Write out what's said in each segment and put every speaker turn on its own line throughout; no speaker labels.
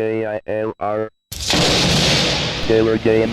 KILR Killer Game.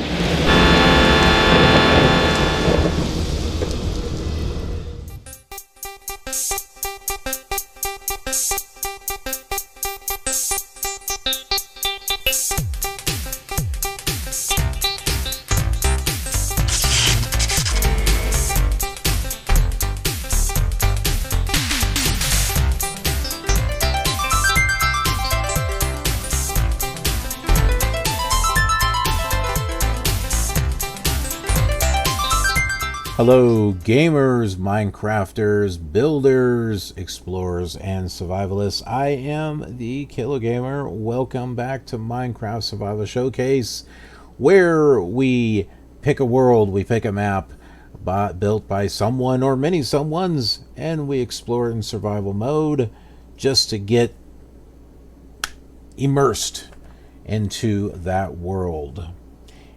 Hello gamers, Minecrafters, builders, explorers, and survivalists. I am the KILR Gamer. Welcome back to Minecraft Survival Showcase, where we pick a world, we pick a map built by someone or many someones, and we explore it in survival mode just to get immersed into that world.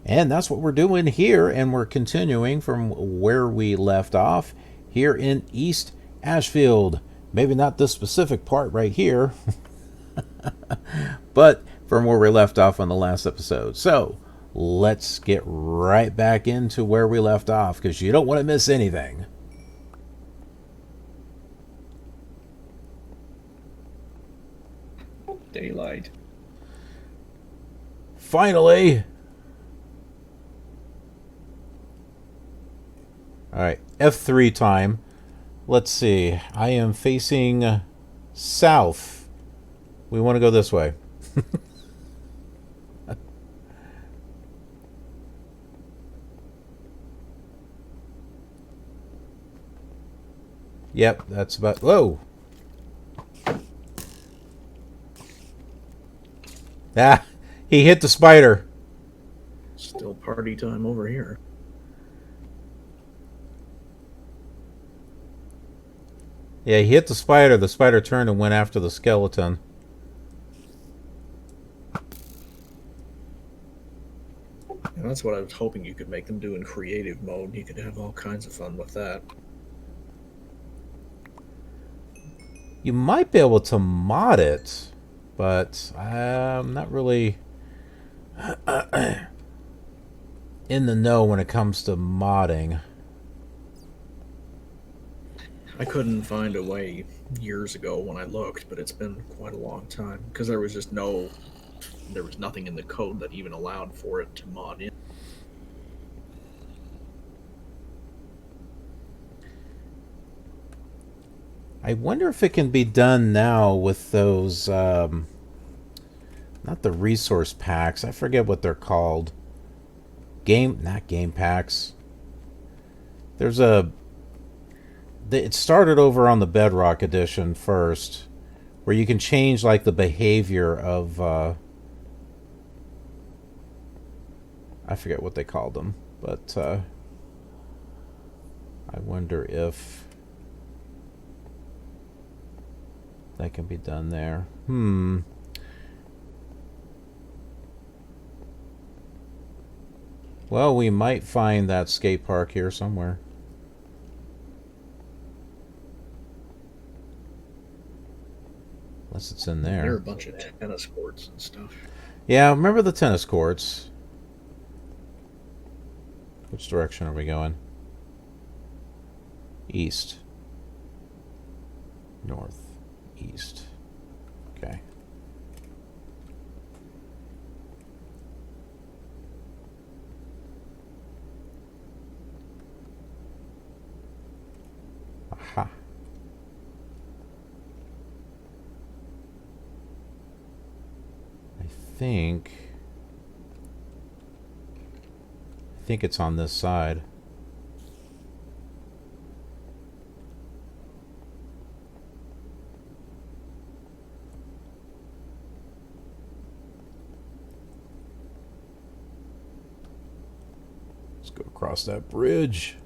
And that's what we're doing here, and we're continuing from where we left off here in East Ashfield. Maybe not this specific part right here, but from where we left off on the last episode. So let's get right back into where we left off, because you don't want to miss anything.
Daylight.
Finally! Alright, F3 time. Let's see. I am facing south. We want to go this way. Yep, that's about... Whoa! Ah! He hit the spider.
Still party time over here.
Yeah, he hit the spider. The spider turned and went after the skeleton.
And that's what I was hoping you could make them do in creative mode. You could have all kinds of fun with that.
You might be able to mod it, but I'm not really in the know when it comes to modding.
I couldn't find a way years ago when I looked, but it's been quite a long time because there was nothing in the code that even allowed for it to mod in.
I wonder if it can be done now with those, not the resource packs. I forget what they're called. Not game packs. There's it started over on the Bedrock edition first, where you can change like the behavior of I forget what they called them, but I wonder if that can be done there. Well, we might find that skate park here somewhere. Unless it's in there.
There are a bunch of tennis courts and stuff.
Yeah, remember the tennis courts. Which direction are we going? East. North. East. Okay. Aha. I think it's on this side. Let's go across that bridge.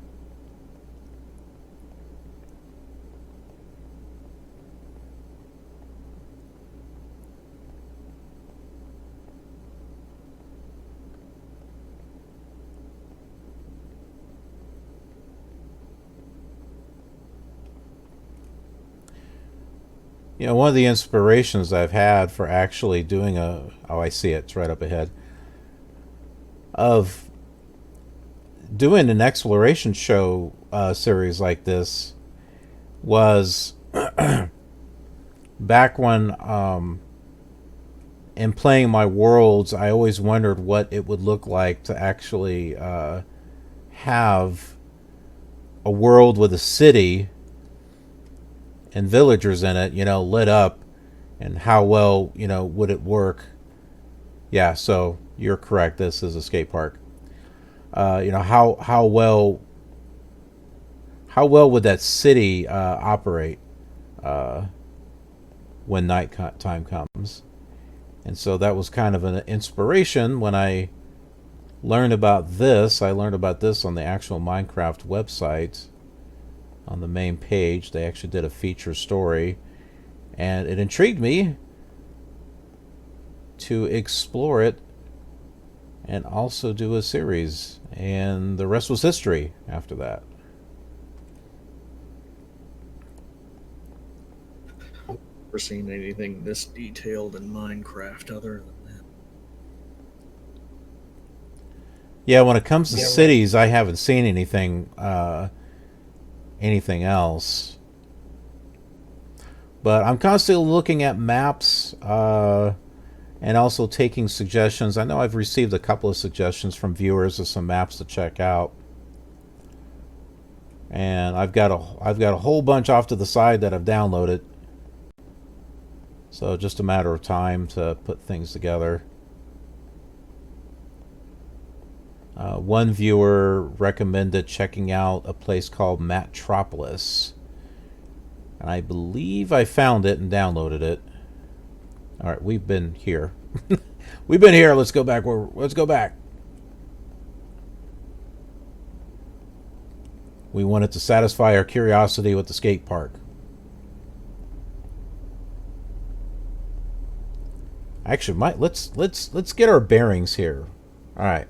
You know, one of the inspirations I've had for actually doing a, oh, I see it, it's right up ahead, of doing an exploration show series like this was back when, in playing my worlds, I always wondered what it would look like to actually have a world with a city and villagers in it, you know, lit up, and how well, you know, would it work? Yeah, so you're correct. This is a skate park. You know, how well would that city operate when night time comes? And so that was kind of an inspiration when I learned about this. I learned about this on the actual Minecraft website. On the main page, they actually did a feature story, and it intrigued me to explore it and also do a series, and the rest was history after that.
Never seen anything this detailed in Minecraft other than that.
Yeah, when it comes to cities, I haven't seen anything else. But I'm constantly looking at maps and also taking suggestions. I know I've received a couple of suggestions from viewers of some maps to check out. And I've got a whole bunch off to the side that I've downloaded. So just a matter of time to put things together. One viewer recommended checking out a place called Matropolis. And I believe I found it and downloaded it. All right, we've been here. We've been here. Let's go back. Let's go back. We wanted to satisfy our curiosity with the skate park. Actually, let's get our bearings here. All right.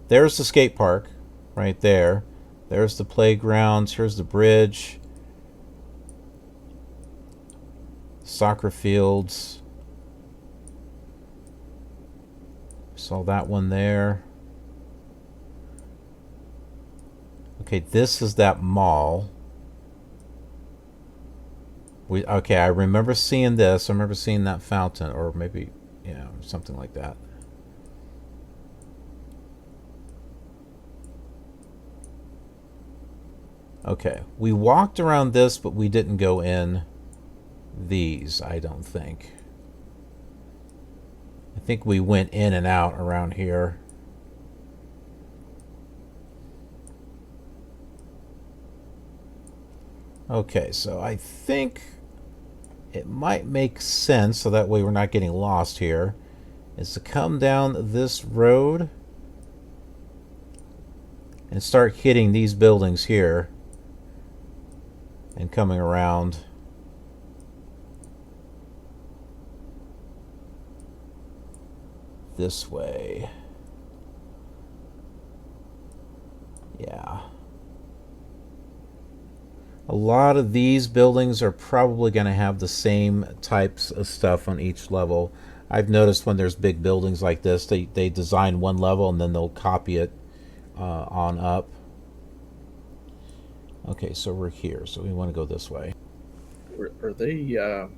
There's the skate park, right there. There's the playgrounds. Here's the bridge. Soccer fields. Saw that one there. Okay, this is that mall. Okay, I remember seeing this. I remember seeing that fountain, or maybe, yeah, something like that. Okay, we walked around this, but we didn't go in these, I don't think. I think we went in and out around here. Okay, so I think it might make sense, so that way we're not getting lost here, is to come down this road and start hitting these buildings here and coming around. This way. Yeah. A lot of these buildings are probably going to have the same types of stuff on each level. I've noticed when there's big buildings like this, they design one level and then they'll copy it on up. Okay, so we're here, so we want to go this way.
Are they, do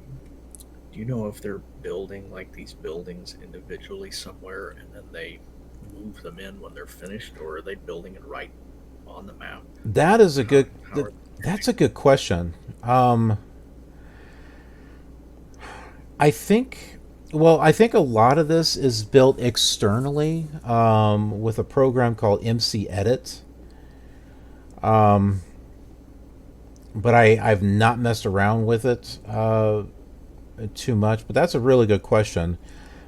you know if they're building like these buildings individually somewhere and then they move them in when they're finished, or are they building it right on the map?
That is a good... That's a good question. I think a lot of this is built externally with a program called MC Edit. But I've not messed around with it too much. But that's a really good question.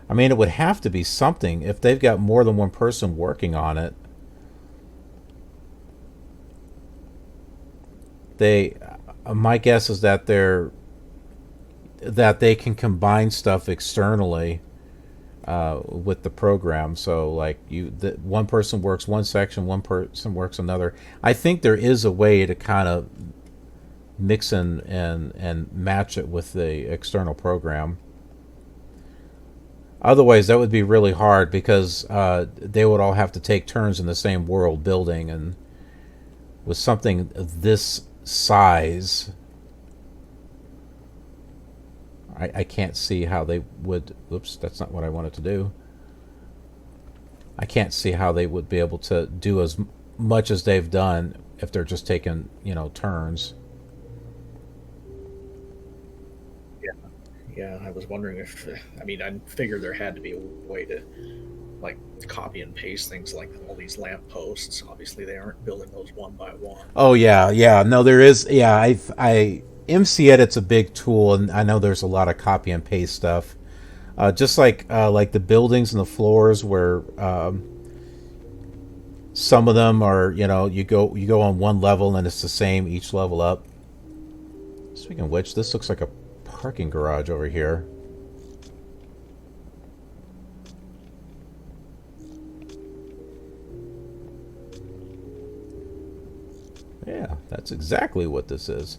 I mean, it would have to be something if they've got more than one person working on it. My guess is that they can combine stuff externally with the program. So like one person works one section, one person works another. I think there is a way to kind of mix and match it with the external program. Otherwise, that would be really hard because they would all have to take turns in the same world building, and with something of this size, I can't see how they would. Oops, that's not what I wanted to do. I can't see how they would be able to do as much as they've done if they're just taking, turns.
Yeah, I was wondering if, I mean, I figured there had to be a way to, like, copy and paste things like all these lamp posts. Obviously, they aren't building those one by one.
Oh yeah. No, there is. Yeah, I MC Edit's a big tool, and I know there's a lot of copy and paste stuff. Just like the buildings and the floors, where some of them are, you go on one level and it's the same each level up. Speaking of which, this looks like a parking garage over here. Yeah, that's exactly what this is.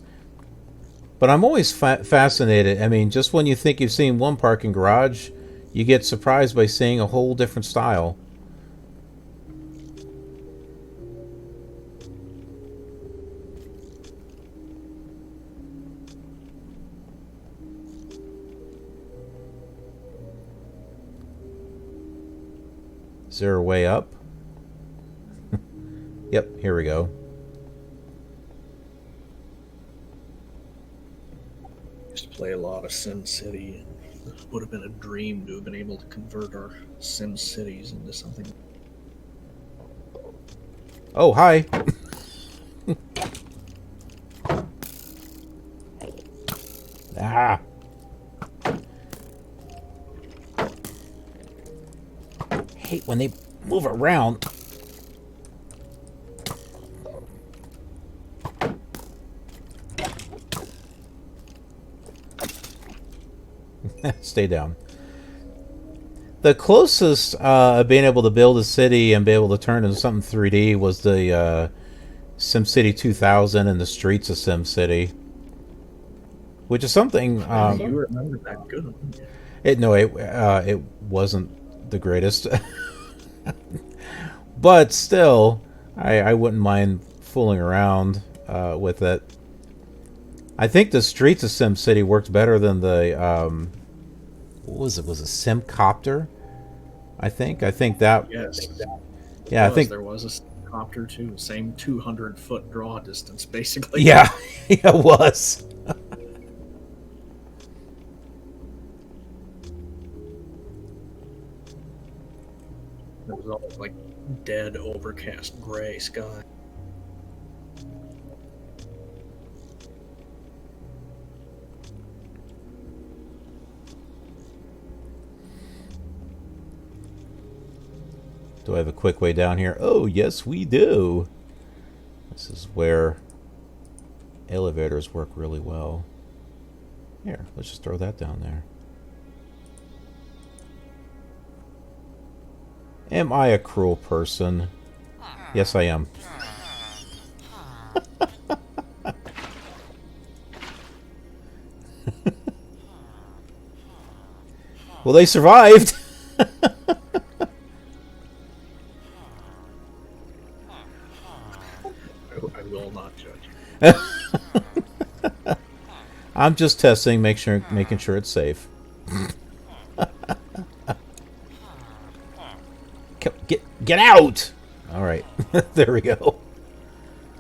But I'm always fascinated. I mean, just when you think you've seen one parking garage, you get surprised by seeing a whole different style. Is there a way up? Yep, here we go.
Used to play a lot of Sim City, and it would have been a dream to have been able to convert our Sim Cities into something.
Oh, hi. Ah. Hate when they move around. Stay down. The closest of being able to build a city and be able to turn into something 3D was the SimCity 2000 and the streets of SimCity, which is something.
You remember that good?
It wasn't the greatest, but still, I wouldn't mind fooling around with it. I think the streets of SimCity worked better than the what was it? Was it SimCopter? I think that.
Yes.
Yeah, I think
there was a copter too. Same 200-foot draw distance, basically.
Yeah, it was.
It was all like dead, overcast, gray sky.
Do I have a quick way down here? Oh, yes, we do. This is where elevators work really well. Here, let's just throw that down there. Am I a cruel person? Yes, I am. Well, they survived.
I will not judge.
I'm just testing, making sure it's safe. Get out! All right, there we go.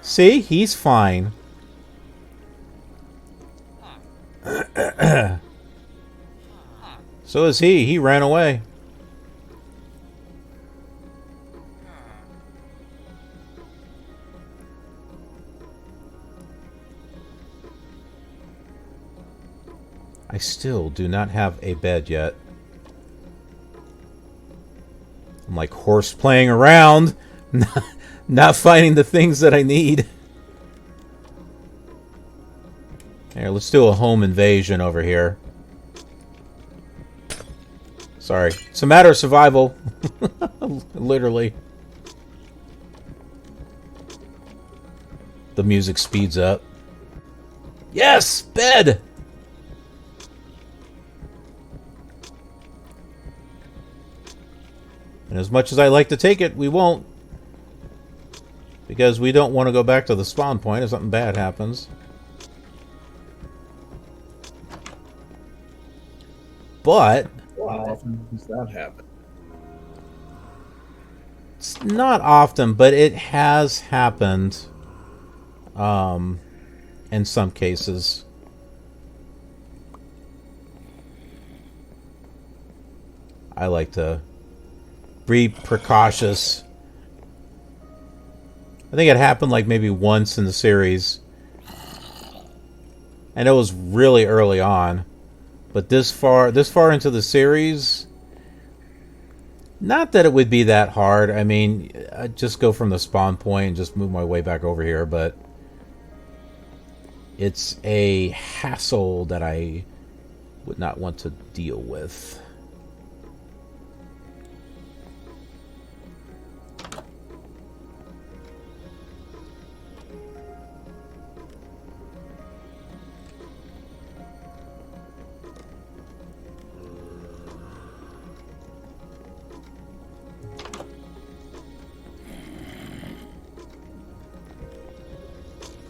See, he's fine. So is he. He ran away. I still do not have a bed yet. I'm like horse playing around, not finding the things that I need. Here, let's do a home invasion over here. Sorry. It's a matter of survival. Literally. The music speeds up. Yes! Bed! And as much as I like to take it, we won't. Because we don't want to go back to the spawn point if something bad happens. But
How often does that happen?
it's not often, but it has happened in some cases. I like to be precautious. I think it happened like maybe once in the series. And it was really early on. But this far into the series, not that it would be that hard. I mean, I'd just go from the spawn point and just move my way back over here, but it's a hassle that I would not want to deal with.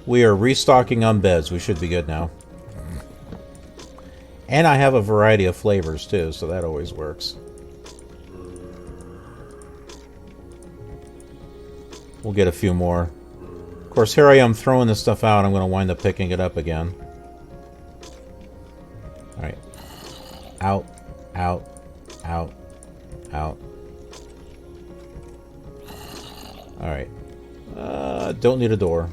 We are restocking on beds. We should be good now. And I have a variety of flavors, too, so that always works. We'll get a few more. Of course, here I am throwing this stuff out. I'm going to wind up picking it up again. Alright. Out. Out. Out. Out. Alright. Don't need a door.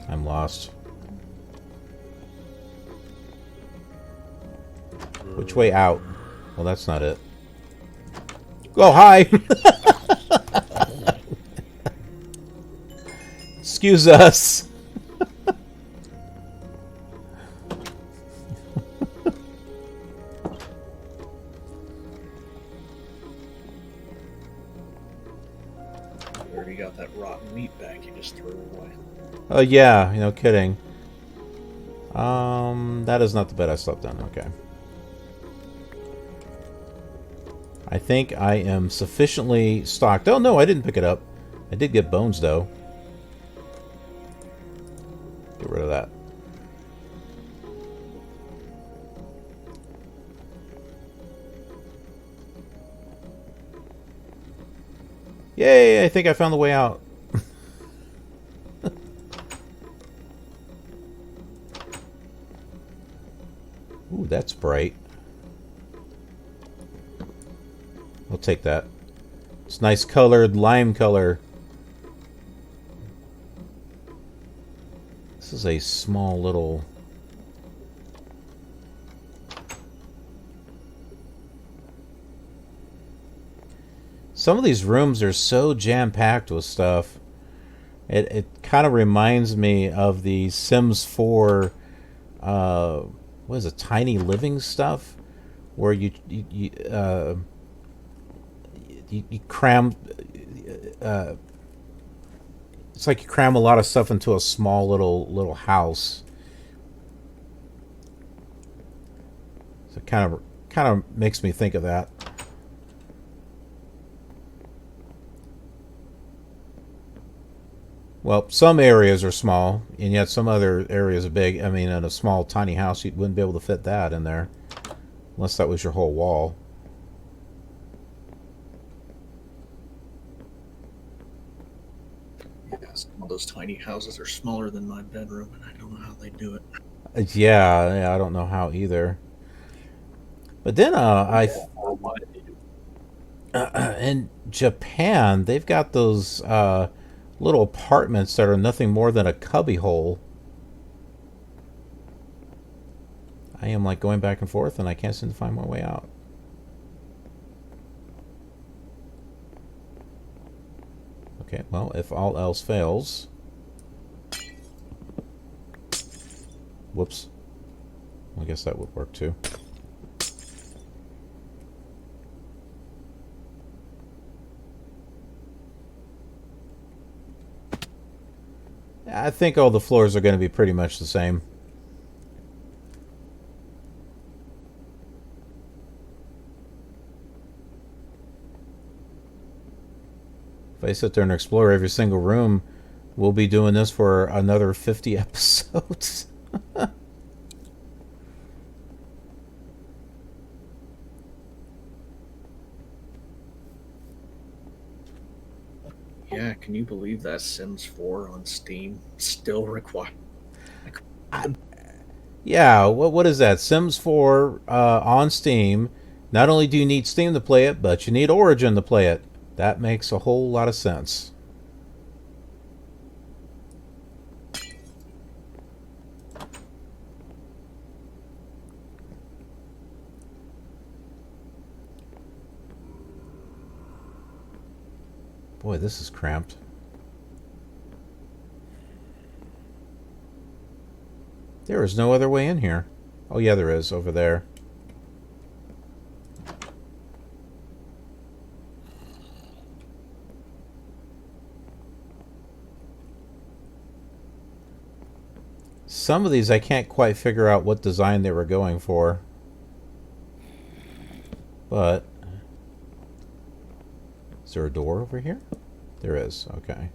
I'm lost. Which way out? Well, that's not it. Oh, hi! Excuse us.
You already got that rotten meat back, you just threw it away.
Oh, yeah, no kidding. That is not the bed I slept on. Okay. I think I am sufficiently stocked. Oh, no, I didn't pick it up. I did get bones, though. Get rid of that. Yay, I think I found the way out. Ooh, that's bright. I'll take that. It's nice colored lime color. This is a small little... Some of these rooms are so jam-packed with stuff. It kind of reminds me of the Sims 4... what is it? Tiny living stuff, where you cram. It's like you cram a lot of stuff into a small little house. So it kind of makes me think of that. Well, some areas are small, and yet some other areas are big. I mean, in a small, tiny house, you wouldn't be able to fit that in there. Unless that was your whole wall.
Yeah, some of those tiny houses are smaller than my bedroom, and I don't know how they do it.
Yeah, I don't know how either. But then, in Japan, they've got those... little apartments that are nothing more than a cubby hole. I am like going back and forth and I can't seem to find my way out. Okay, well, if all else fails... Whoops. I guess that would work too. I think all the floors are going to be pretty much the same. If I sit there and explore every single room, we'll be doing this for another 50 episodes.
Yeah, can you believe that Sims 4 on Steam still requires...
Yeah, what is that? Sims 4 on Steam. Not only do you need Steam to play it, but you need Origin to play it. That makes a whole lot of sense. Boy, this is cramped. There is no other way in here. Oh yeah, there is, over there. Some of these I can't quite figure out what design they were going for. But... is there a door over here? There is, okay.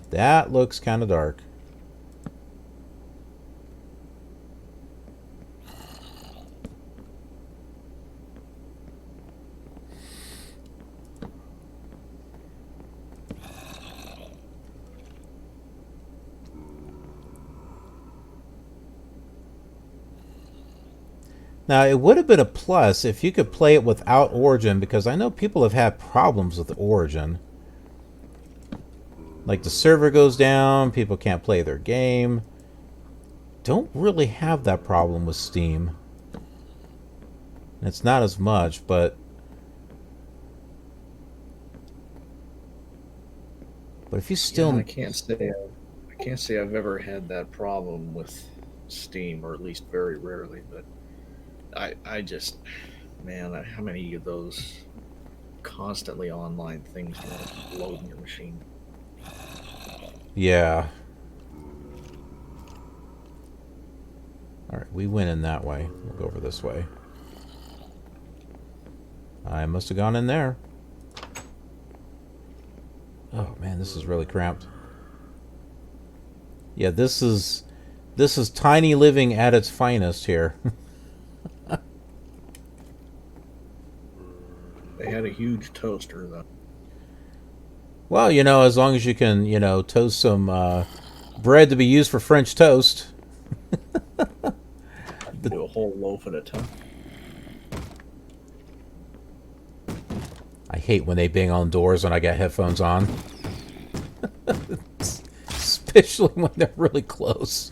That looks kind of dark. Now, it would have been a plus if you could play it without Origin, because I know people have had problems with Origin. Like, the server goes down, people can't play their game. Don't really have that problem with Steam. It's not as much, but... if you still...
Yeah, I can't say I've ever had that problem with Steam, or at least very rarely, but I just, man, how many of those constantly online things want to load in your machine?
Yeah. Alright, we went in that way. We'll go over this way. I must have gone in there. Oh man, this is really cramped. Yeah, this is tiny living at its finest here.
They had a huge toaster, though.
Well, you know, as long as you can, you know, toast some bread to be used for French toast.
Do a whole loaf at a time.
I hate when they bang on doors when I got headphones on. Especially when they're really close.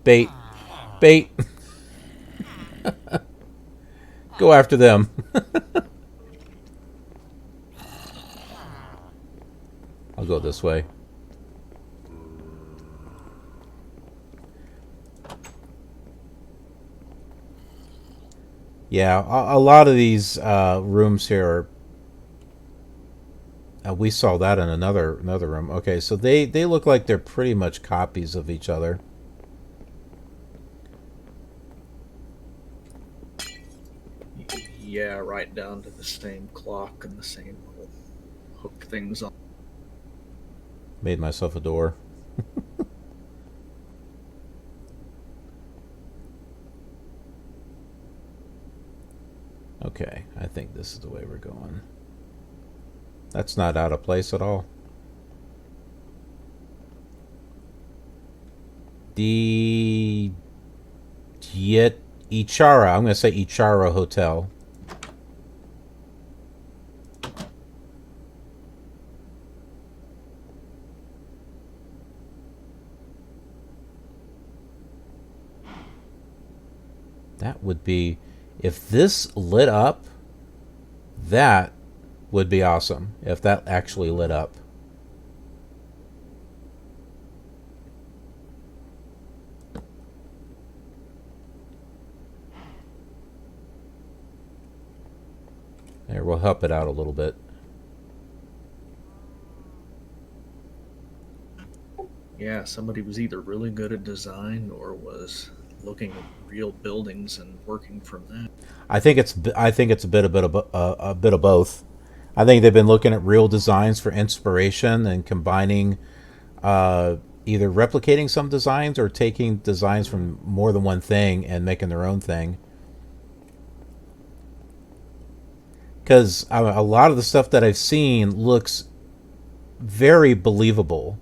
Bait. Bait. Go after them. I'll go this way. Yeah, a lot of these rooms here are... we saw that in another room. Okay, so they look like they're pretty much copies of each other.
Yeah, right down to the same clock and the same little hook things on.
Made myself a door. Okay, I think this is the way we're going. That's not out of place at all. The Ichara, I'm going to say Ichara Hotel. That would be... If this lit up, that would be awesome. If that actually lit up. There, we'll help it out a little bit.
Yeah, somebody was either really good at design or was looking at real buildings and working from that.
I think it's a bit of both. I think they've been looking at real designs for inspiration and combining, either replicating some designs or taking designs from more than one thing and making their own thing. Because a lot of the stuff that I've seen looks very believable,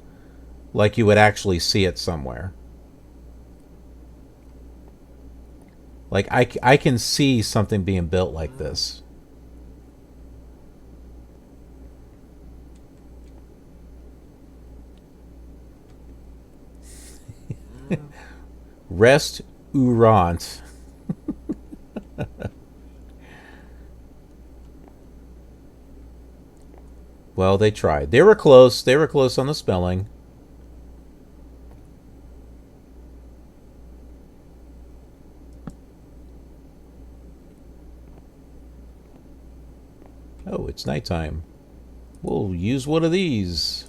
like you would actually see it somewhere. Like I can see something being built like this. Restaurant. Well, they tried. They were close. They were close on the spelling. Oh, it's nighttime. We'll use one of these.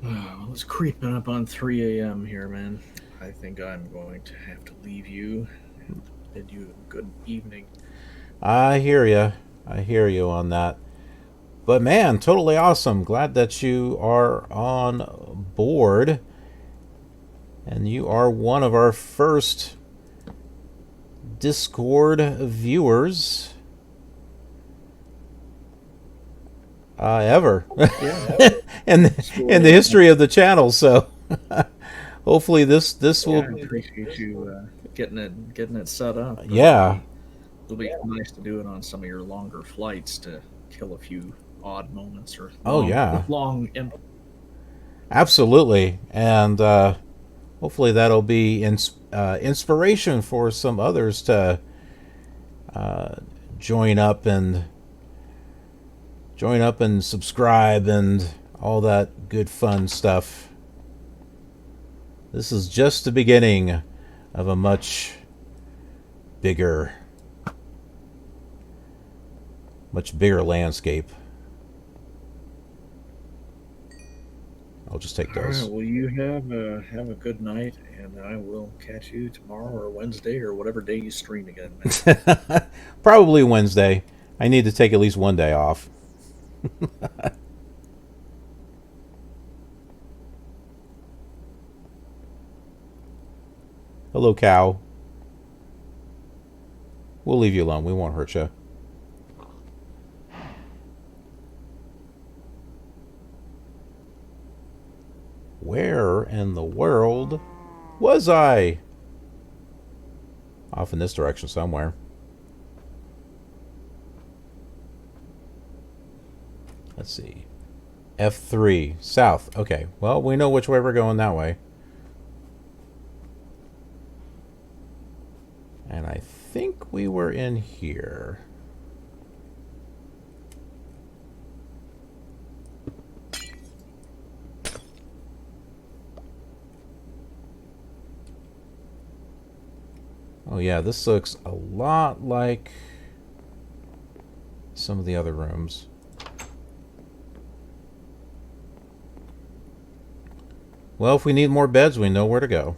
Well, it's creeping up on 3 a.m. here, man. I think I'm going to have to leave you and bid you a good evening.
I hear you. I hear you on that. But man, totally awesome. Glad that you are on board. And you are one of our first Discord viewers ever.
Yeah.
in the history of the channel. So hopefully this will.
I appreciate you getting it set up.
Yeah.
It'll be nice to do it on some of your longer flights to kill a few odd moments or long.
Absolutely, and hopefully that'll be inspiration for some others to join up and subscribe and all that good fun stuff. This is just the beginning of a much bigger landscape. I'll just take those.
All right, well, you have a good night, and I will catch you tomorrow or Wednesday or whatever day you stream again.
Probably Wednesday. I need to take at least one day off. Hello, cow. We'll leave you alone. We won't hurt you. Where in the world was I? Off in this direction somewhere. Let's see. F3. South. Okay. Well, we know which way we're going that way. And I think we were in here. Oh yeah, this looks a lot like some of the other rooms. Well, if we need more beds, we know where to go.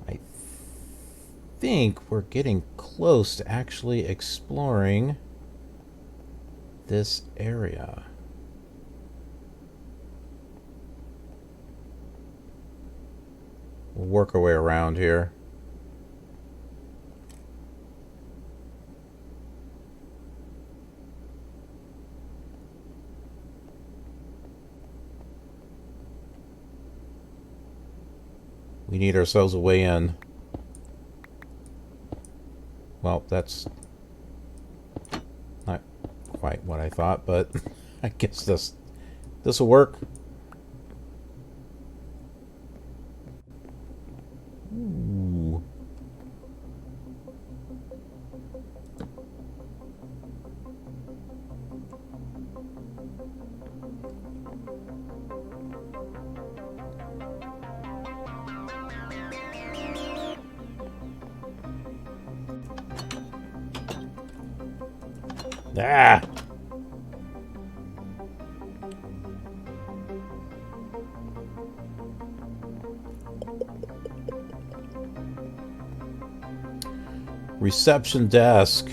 I think we're getting close to actually exploring this area. We'll work our way around here. We need ourselves a way in. Well, that's not quite what I thought, but I guess this will work. Ooh. Ah! Reception desk.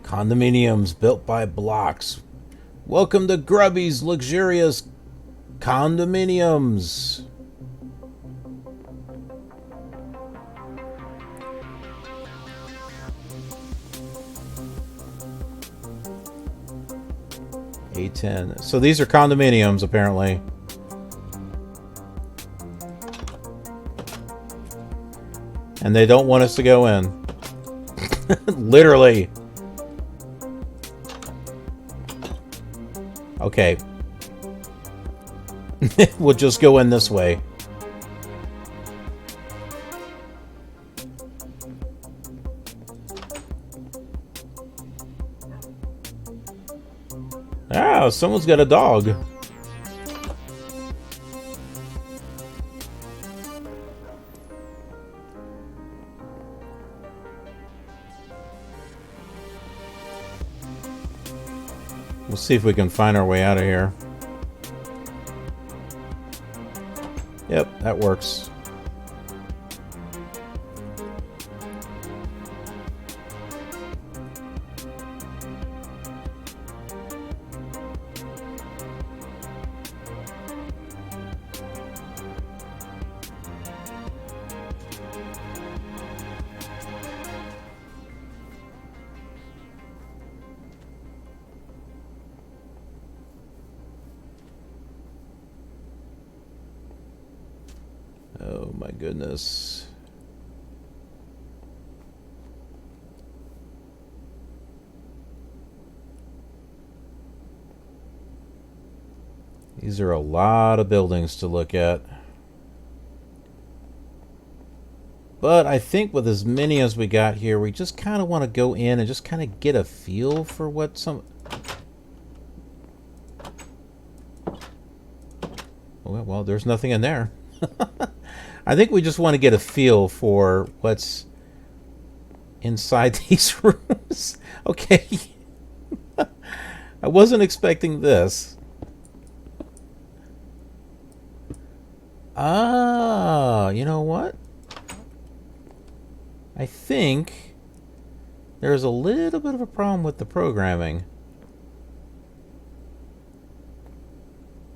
Condominiums built by blocks. Welcome to Grubby's luxurious condominiums. A10. So these are condominiums, apparently. And they don't want us to go in. Literally. Okay. We'll just go in this way. Ah, someone's got a dog. We'll see if we can find our way out of here. Yep, that works. Oh my goodness. These are a lot of buildings to look at. But I think with as many as we got here, we just kind of want to go in and just kind of get a feel for what some... Well, there's nothing in there. I think we just want to get a feel for what's inside these rooms. Okay. I wasn't expecting this. Ah, you know what? I think there's a little bit of a problem with the programming.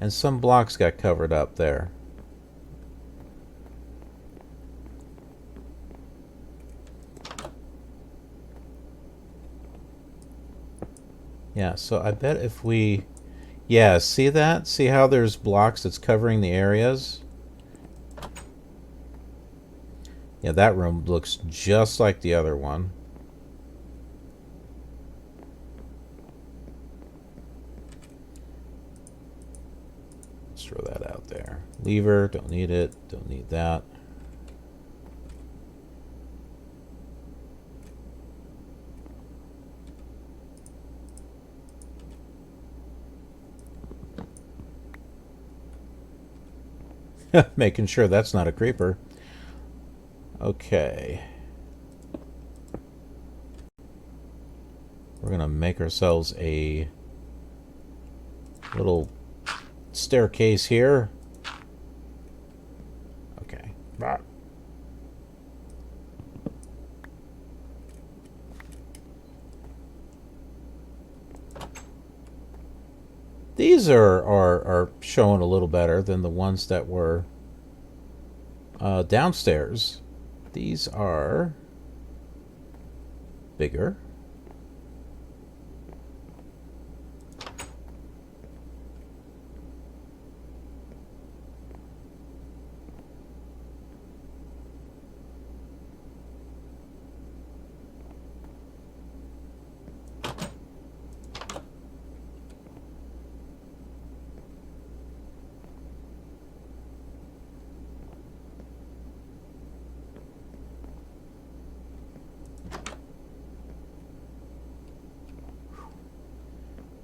And some blocks got covered up there. Yeah, so I bet if we... Yeah, see that? See how there's blocks that's covering the areas? Yeah, that room looks just like the other one. Let's throw that out there. Lever, don't need it, don't need that. Making sure that's not a creeper. Okay. We're gonna make ourselves a little staircase here. Okay. These are showing a little better than the ones that were downstairs. These are bigger.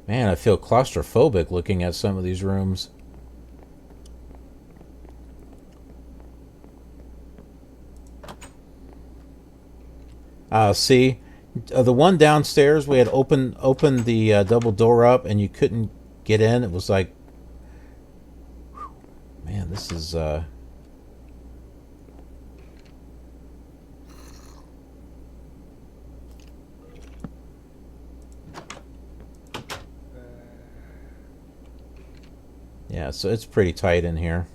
Man, I feel claustrophobic looking at some of these rooms. See, the one downstairs, we had opened the double door up and you couldn't get in. It was like, whew, man, this is... Yeah, so it's pretty tight in here.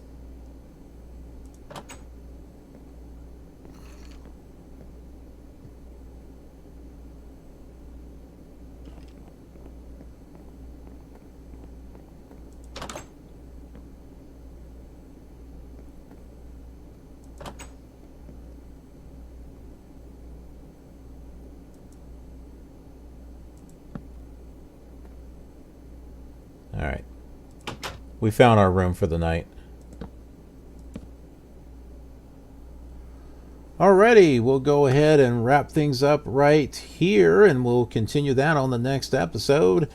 All right. We found our room for the night. Alrighty, we'll go ahead and wrap things up right here, and we'll continue that on the next episode.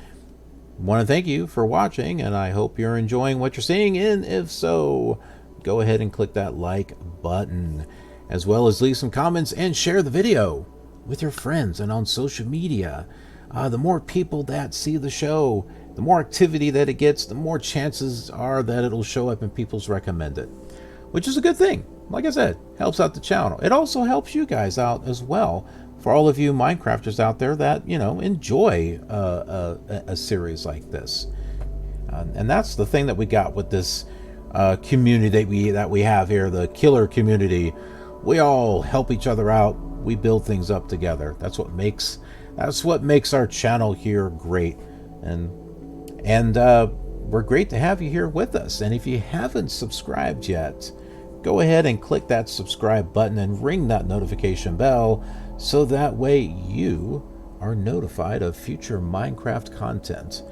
Want to thank you for watching, and I hope you're enjoying what you're seeing, and if so, go ahead and click that like button, as well as leave some comments and share the video with your friends and on social media. The more people that see the show, the more activity that it gets, the more chances are that it'll show up and people's recommend it, which is a good thing. Like I said, helps out the channel. It also helps you guys out as well. For all of you Minecrafters out there that, you know, enjoy a series like this. And that's the thing that we got with this community that we have here, the KILR community. We all help each other out. We build things up together. That's what makes our channel here great. And we're great to have you here with us. And if you haven't subscribed yet, go ahead and click that subscribe button and ring that notification bell, so that way you are notified of future Minecraft content,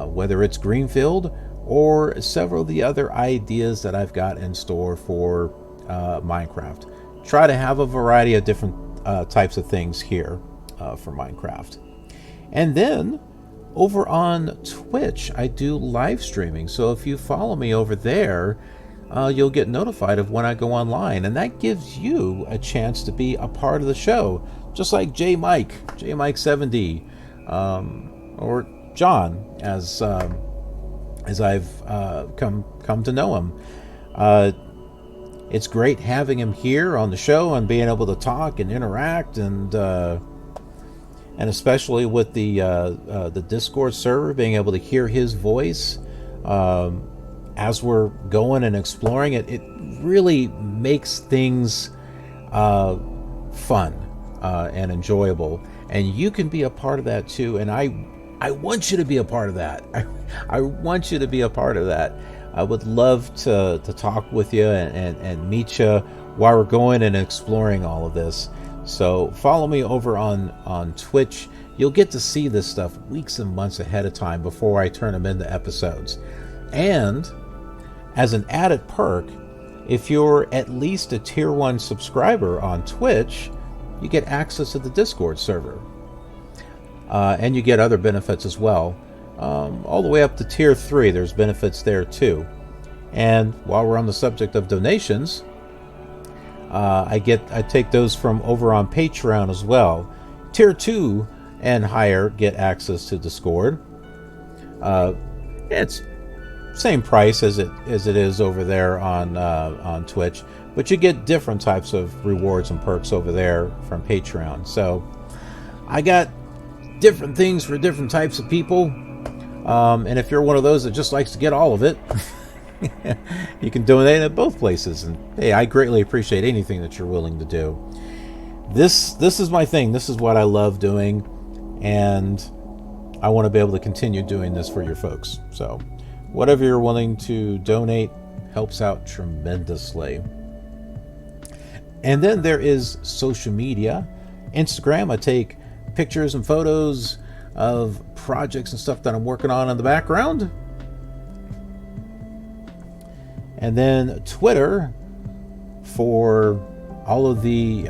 whether it's Greenfield or several of the other ideas that I've got in store for Minecraft. Try to have a variety of different types of things here for Minecraft. And then over on Twitch, I do live streaming, so if you follow me over there, you'll get notified of when I go online, and that gives you a chance to be a part of the show, just like J-Mike70, or John, as I've come to know him. It's great having him here on the show and being able to talk and interact, and especially with the Discord server, being able to hear his voice as we're going and exploring it. It really makes things fun and enjoyable, and you can be a part of that too. And I want you to be a part of that. I want you to be a part of that. I would love to talk with you and meet you while we're going and exploring all of this. So follow me over on Twitch. You'll get to see this stuff weeks and months ahead of time before I turn them into episodes. And as an added perk, if you're at least a tier 1 subscriber on Twitch, you get access to the Discord server. And you get other benefits as well. All the way up to tier 3, there's benefits there too. And while we're on the subject of donations, I take those from over on Patreon as well. Tier 2 and higher get access to Discord. It's same price as it is over there on Twitch, but you get different types of rewards and perks over there from Patreon. So I got different things for different types of people. And if you're one of those that just likes to get all of it, you can donate at both places. And hey, I greatly appreciate anything that you're willing to do. This is my thing. This is what I love doing, and I want to be able to continue doing this for your folks. So whatever you're willing to donate helps out tremendously. And then there is social media. Instagram, I take pictures and photos of projects and stuff that I'm working on in the background. And then Twitter for all of the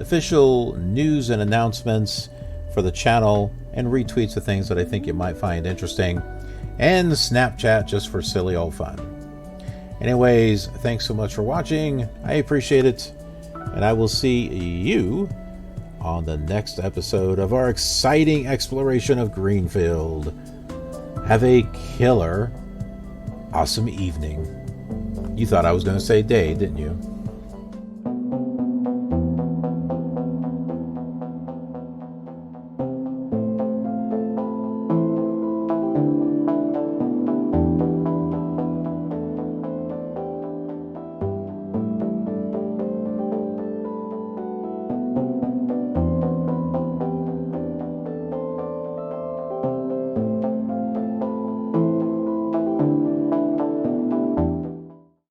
official news and announcements for the channel and retweets of things that I think you might find interesting. And Snapchat just for silly old fun. Anyways, thanks so much for watching. I appreciate it. And I will see you on the next episode of our exciting exploration of Greenfield. Have a killer, awesome evening. You thought I was going to say day, didn't you?